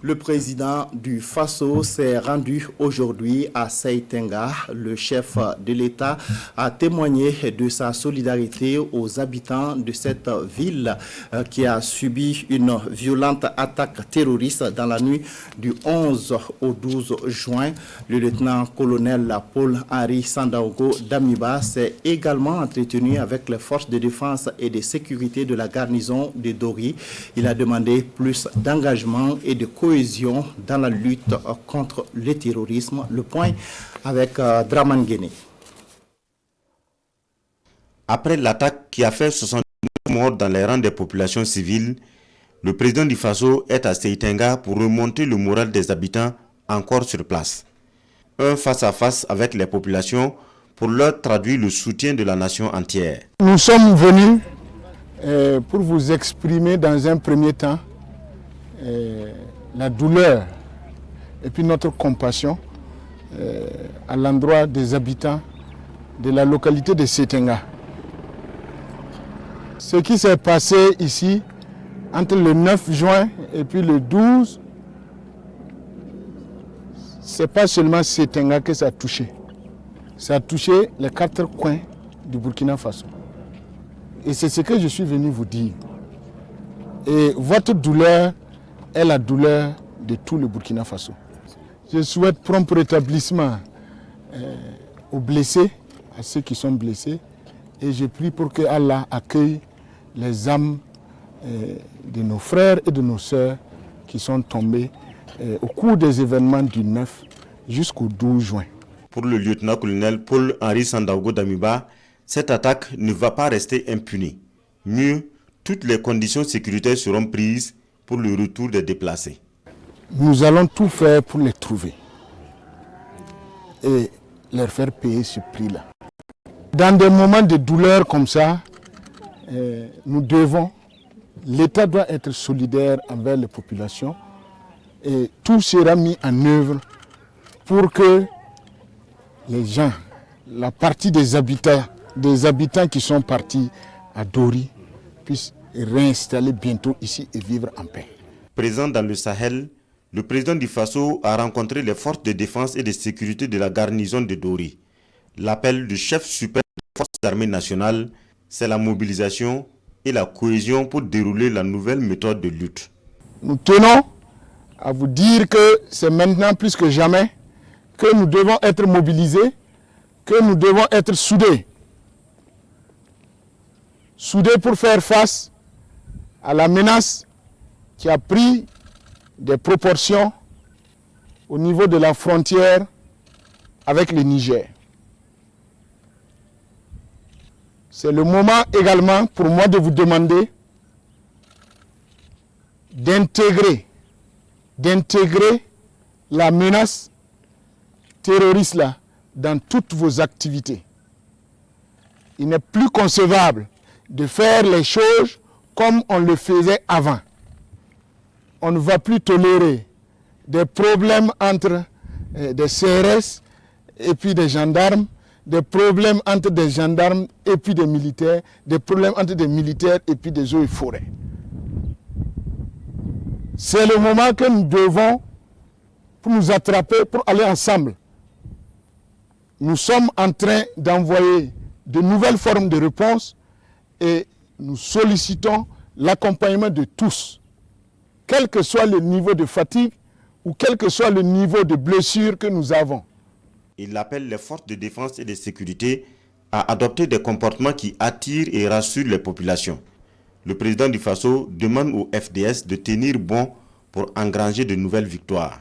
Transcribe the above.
Le président du Faso s'est rendu aujourd'hui à Seitenga. Le chef de l'État a témoigné de sa solidarité aux habitants de cette ville qui a subi une violente attaque terroriste dans la nuit du 11 au 12 juin. Le lieutenant-colonel Paul-Henri Sandaogo Damiba s'est également entretenu avec les forces de défense et de sécurité de la garnison de Dori. Il a demandé plus d'engagement et de cohésion dans la lutte contre le terrorisme. Le point avec Draman Guéné. Après l'attaque qui a fait 69 morts dans les rangs des populations civiles, le président du Faso est à Seitenga pour remonter le moral des habitants encore sur place. Un face-à-face avec les populations pour leur traduire le soutien de la nation entière. Nous sommes venus pour vous exprimer dans un premier temps la douleur et puis notre compassion à l'endroit des habitants de la localité de Seitenga. Ce qui s'est passé ici entre le 9 juin et puis le 12, c'est pas seulement Seitenga que ça a touché. Ça a touché les 4 coins du Burkina Faso. Et c'est ce que je suis venu vous dire. Et votre douleur est la douleur de tout le Burkina Faso. Je souhaite prompt rétablissement aux blessés, à ceux qui sont blessés, et je prie pour que Allah accueille les âmes de nos frères et de nos sœurs qui sont tombés au cours des événements du 9 jusqu'au 12 juin. Pour le lieutenant-colonel Paul-Henri Sandaogo Damiba, cette attaque ne va pas rester impunie. Mieux, toutes les conditions sécuritaires seront prises pour le retour des déplacés. Nous allons tout faire pour les trouver et leur faire payer ce prix-là. Dans des moments de douleur comme ça, l'État doit être solidaire envers les populations et tout sera mis en œuvre pour que les gens, la partie des habitants qui sont partis à Dori puissent réinstaller bientôt ici et vivre en paix. Présent dans le Sahel, le président du Faso a rencontré les forces de défense et de sécurité de la garnison de Dori. L'appel du chef suprême des forces armées nationales, c'est la mobilisation et la cohésion pour dérouler la nouvelle méthode de lutte. Nous tenons à vous dire que c'est maintenant plus que jamais que nous devons être mobilisés, que nous devons être soudés. Soudés pour faire face à la menace qui a pris des proportions au niveau de la frontière avec le Niger. C'est le moment également pour moi de vous demander d'intégrer la menace terroriste là dans toutes vos activités. Il n'est plus concevable de faire les choses comme on le faisait avant. On ne va plus tolérer des problèmes entre des CRS et puis des gendarmes, des problèmes entre des gendarmes et puis des militaires, des problèmes entre des militaires et puis des eaux et forêts. C'est le moment que nous devons, pour nous attraper, pour aller ensemble. Nous sommes en train d'envoyer de nouvelles formes de réponse et nous sollicitons l'accompagnement de tous, quel que soit le niveau de fatigue ou quel que soit le niveau de blessure que nous avons. Il appelle les forces de défense et de sécurité à adopter des comportements qui attirent et rassurent les populations. Le président du Faso demande au FDS de tenir bon pour engranger de nouvelles victoires.